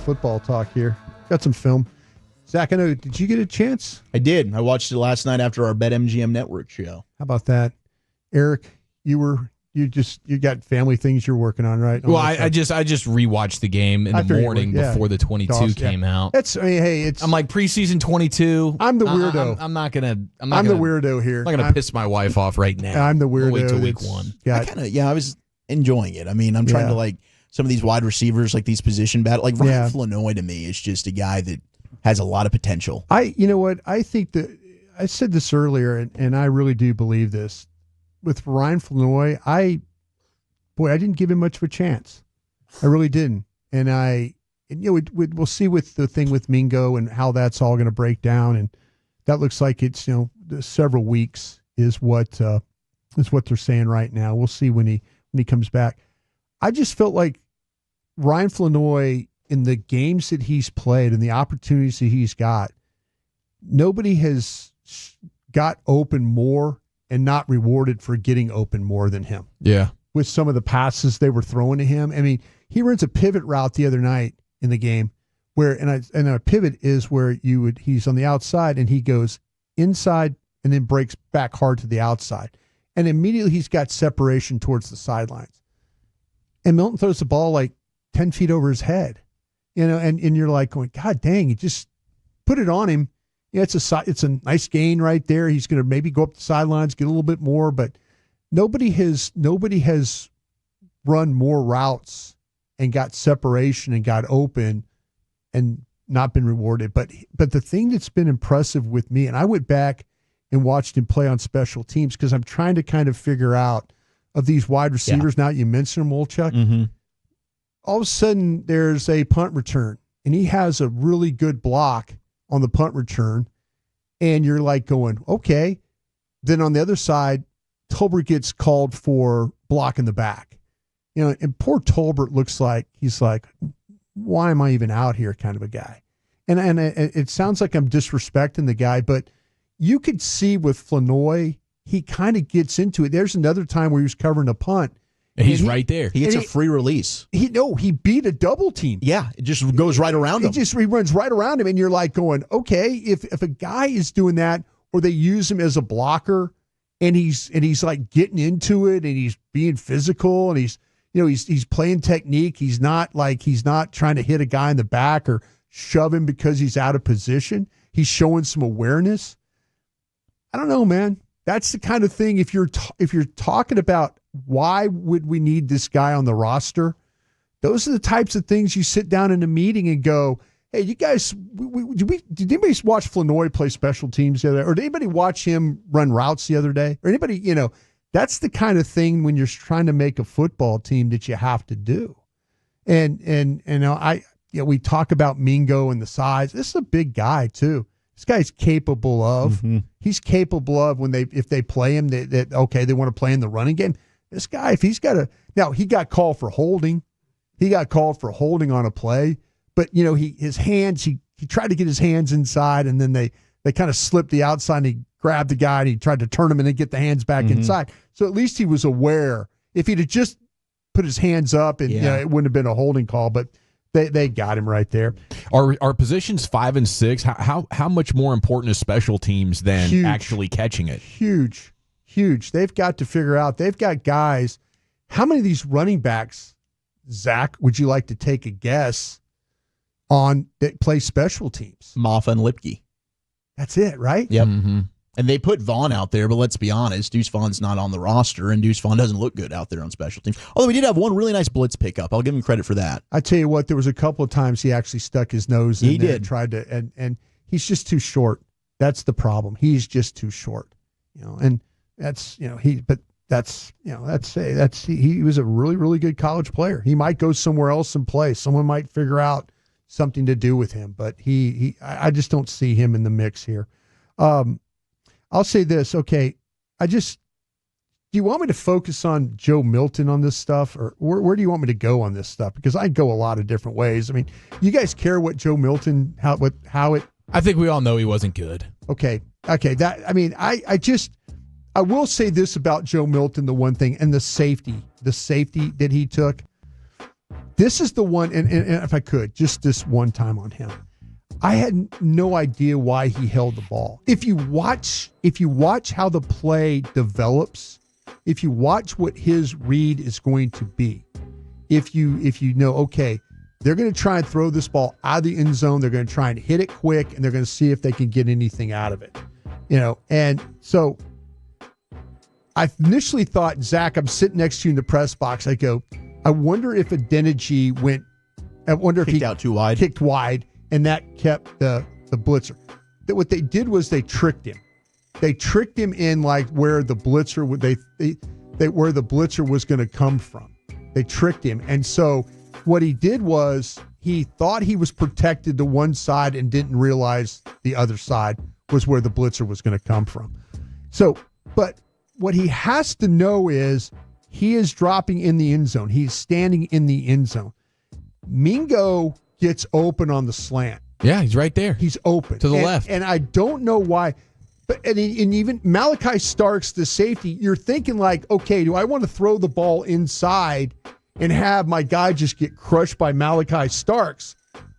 football talk here. Got some film. Zach, I know, did you get a chance? I did. I watched it last night after our BetMGM Network show. How about that? Eric, you got family things you're working on, right? Well, I just rewatched the game in the morning before the 22 came out. I'm like preseason 22. I'm the weirdo. I'm the weirdo here. I'm not gonna piss my wife off right now. I'm the weirdo. We'll wait till week one. I was enjoying it. I mean, I'm trying to like some of these wide receivers, like these position battle. Like Ryan Fenoi to me is just a guy that has a lot of potential. You know what? I think that I said this earlier, and I really do believe this. With Ryan Fenoi, I didn't give him much of a chance. I really didn't. And we'll see with the thing with Mingo and how that's all going to break down. And that looks like it's, several weeks is what they're saying right now. We'll see when he comes back. I just felt like Ryan Fenoi, in the games that he's played and the opportunities that he's got, nobody has got open more and not rewarded for getting open more than him. Yeah. With some of the passes they were throwing to him. I mean, he runs a pivot route the other night in the game where, and a pivot is where he's on the outside and he goes inside and then breaks back hard to the outside. And immediately he's got separation towards the sidelines. And Milton throws the ball like 10 feet over his head, and you're like going, God dang, you just put it on him. Yeah, it's a nice gain right there. He's going to maybe go up the sidelines, get a little bit more, but nobody has run more routes and got separation and got open and not been rewarded. But the thing that's been impressive with me, and I went back and watched him play on special teams because I'm trying to kind of figure out of these wide receivers. Yeah. Now you mentioned him, Wolchuk. Mm-hmm. All of a sudden there's a punt return and he has a really good block on the punt return, and you're like going, okay. Then on the other side, Tolbert gets called for block in the back. And poor Tolbert looks like he's like, why am I even out here kind of a guy? And it sounds like I'm disrespecting the guy, but you could see with Fenoi, he kind of gets into it. There's another time where he was covering a punt. And he's right there. He gets a free release. He beat a double team. Yeah, it just goes right around him. He runs right around him, and you're like going, okay, if a guy is doing that, or they use him as a blocker, and he's like getting into it, and he's being physical, and he's playing technique. He's not trying to hit a guy in the back or shove him because he's out of position. He's showing some awareness. I don't know, man. That's the kind of thing. If you're talking about why would we need this guy on the roster, those are the types of things you sit down in a meeting and go, hey, you guys, did anybody watch Fenoi play special teams the other day? Or did anybody watch him run routes the other day? Or anybody, that's the kind of thing when you're trying to make a football team that you have to do. And we talk about Mingo and the size. This is a big guy too. This guy's capable of. Mm-hmm. He's capable of if they play him, they want to play in the running game. This guy, if he's got he got called for holding. He got called for holding on a play, but his hands, he tried to get his hands inside, and then they kind of slipped the outside, and he grabbed the guy and he tried to turn him and then get the hands back inside. So at least he was aware. If he'd have just put his hands up, and it wouldn't have been a holding call, but they got him right there. Are positions 5 and 6? How much more important is special teams than actually catching it? Huge. They've got to figure out. They've got guys. How many of these running backs, Zach, would you like to take a guess on that play special teams? Moffa and Lipke. That's it, right? Yep. Mm-hmm. And they put Vaughn out there, but let's be honest, Deuce Vaughn's not on the roster, and Deuce Vaughn doesn't look good out there on special teams. Although we did have one really nice blitz pickup. I'll give him credit for that. I tell you what, there was a couple of times he actually stuck his nose in there and tried to, and he's just too short. That's the problem. He's just too short. And that's, he was a really, really good college player. He might go somewhere else and play. Someone might figure out something to do with him, but I just don't see him in the mix here. I'll say this. Okay. Do you want me to focus on Joe Milton on this stuff, or where do you want me to go on this stuff? Because I go a lot of different ways. I mean, you guys care what Joe Milton, how it, I think we all know he wasn't good. Okay. I will say this about Joe Milton, the one thing, and the safety that he took. This is the one, and if I could, just this one time on him. I had no idea why he held the ball. If you watch how the play develops, if you watch what his read is going to be, if you know, okay, they're going to try and throw this ball out of the end zone, they're going to try and hit it quick, and they're going to see if they can get anything out of it. And so I initially thought, Zach, I'm sitting next to you in the press box. I go, I wonder if Adeniji Kicked he out too wide. kicked wide, and that kept the blitzer. That what they did was they tricked him. They tricked him in like where the blitzer where the blitzer was going to come from. They tricked him, and so what he did was he thought he was protected to one side and didn't realize the other side was where the blitzer was going to come from. So, but what he has to know is he is dropping in the end zone. He's standing in the end zone. Mingo gets open on the slant. Yeah, he's right there. He's open. To the left. And I don't know why. But and even Malachi Starks, the safety, you're thinking like, okay, do I want to throw the ball inside and have my guy just get crushed by Malachi Starks?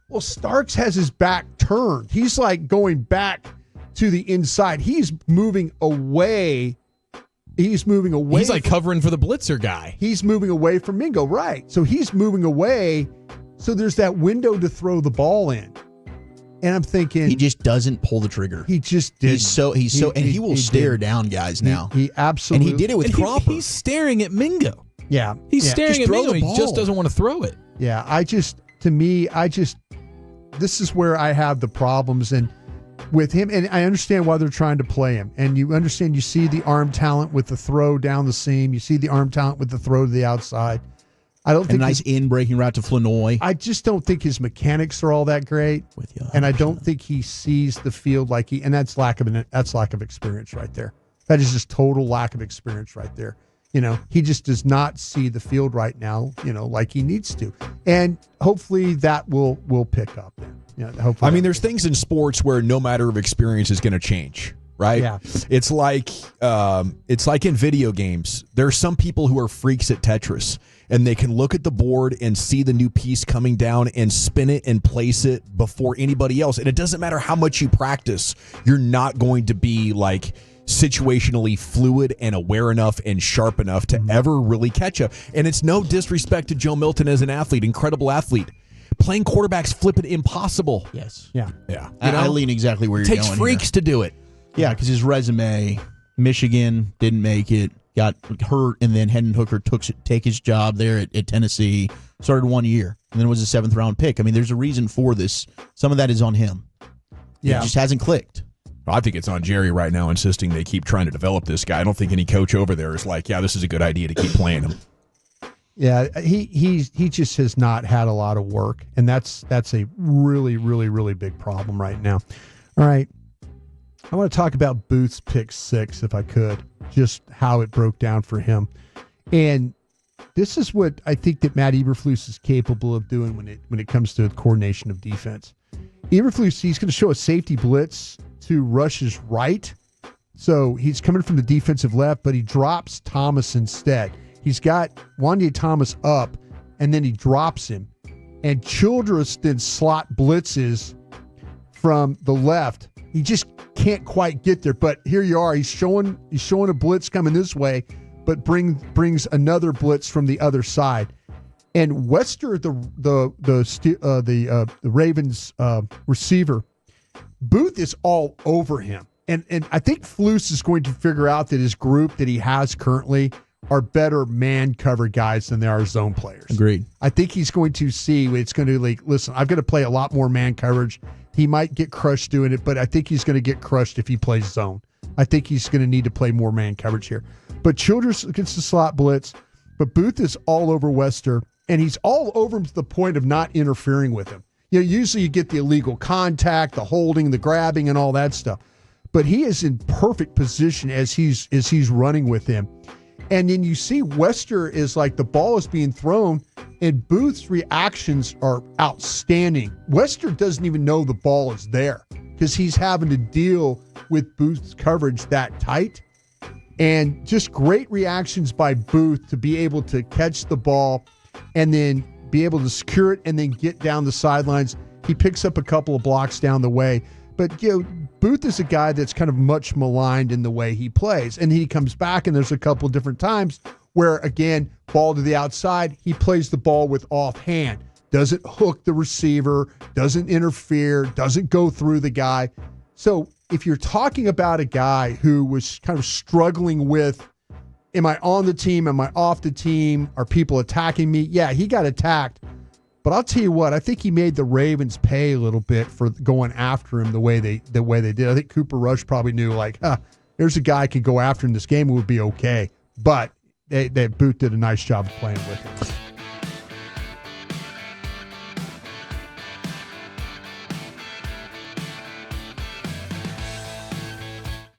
Well, Starks has his back turned. He's like going back to the inside. He's moving away. He's like covering for the blitzer guy. He's moving away from Mingo, right? So he's moving away. So there's that window to throw the ball in. And I'm thinking he just doesn't pull the trigger. He just did. He will stare down guys now. He absolutely. And he did it with Cropper. He's staring at Mingo. Yeah. He's staring just at throw Mingo. the He just ball. doesn't want to throw it. Yeah. This is where I have the problems and with him. And I understand why they're trying to play him. And you understand, you see the arm talent with the throw down the seam. You see the arm talent with the throw to the outside. I don't think a nice in-breaking route to Fenoi. I just don't think his mechanics are all that great. With you, and I don't think he sees the field like and that's lack of experience right there. That is just total lack of experience right there. He just does not see the field right now, like he needs to. And hopefully that will pick up then. Hopefully. I mean, there's things in sports where no matter of experience is going to change, right? Yeah. It's like in video games. There are some people who are freaks at Tetris, and they can look at the board and see the new piece coming down and spin it and place it before anybody else. And it doesn't matter how much you practice, you're not going to be like situationally fluid and aware enough and sharp enough to ever really catch up. And it's no disrespect to Joe Milton as an athlete, incredible athlete. Playing quarterback's flipping impossible. Yes. Yeah. Yeah. I lean exactly where you're going. It takes freaks to do it. Yeah, because his resume, Michigan, didn't make it, got hurt, and then Hendon Hooker take his job there at Tennessee, started 1 year, and then was a 7th-round pick. I mean, there's a reason for this. Some of that is on him. Yeah. It just hasn't clicked. I think it's on Jerry right now insisting they keep trying to develop this guy. I don't think any coach over there is like, yeah, this is a good idea to keep playing him. Yeah, he just has not had a lot of work, and that's a really, really, really big problem right now. All right. I want to talk about Booth's pick 6, if I could, just how it broke down for him. And this is what I think that Matt Eberflus is capable of doing when it comes to coordination of defense. Eberflus, he's going to show a safety blitz to Rush's right. So he's coming from the defensive left, but he drops Thomas instead. He's got Wan'Dale Thomas up, and then he drops him. And Childress then slot blitzes from the left. He just can't quite get there, but here you are. He's showing a blitz coming this way, but brings another blitz from the other side. And Wester, the Ravens receiver, Booth is all over him, and I think Flus is going to figure out that his group that he has currently are better man cover guys than they are zone players. Agreed. I think he's going to see it's going to like, listen, I've got to play a lot more man coverage. He might get crushed doing it, but I think he's going to get crushed if he plays zone. I think he's going to need to play more man coverage here. But Childress gets the slot blitz, but Booth is all over Wester, and he's all over him to the point of not interfering with him. Usually you get the illegal contact, the holding, the grabbing, and all that stuff. But he is in perfect position as he's running with him. And then you see Wester is like the ball is being thrown, and Booth's reactions are outstanding. Wester doesn't even know the ball is there because he's having to deal with Booth's coverage that tight. And just great reactions by Booth to be able to catch the ball and then be able to secure it and then get down the sidelines. He picks up a couple of blocks down the way. But Booth is a guy that's kind of much maligned in the way he plays. And he comes back, and there's a couple of different times where, again, ball to the outside, he plays the ball with offhand. Doesn't hook the receiver, doesn't interfere, doesn't go through the guy. So if you're talking about a guy who was kind of struggling with, am I on the team? Am I off the team? Are people attacking me? Yeah, he got attacked. But I'll tell you what, I think he made the Ravens pay a little bit for going after him the way they did. I think Cooper Rush probably knew, like, there's a guy could go after him. This game would be okay. But Booth did a nice job of playing with him.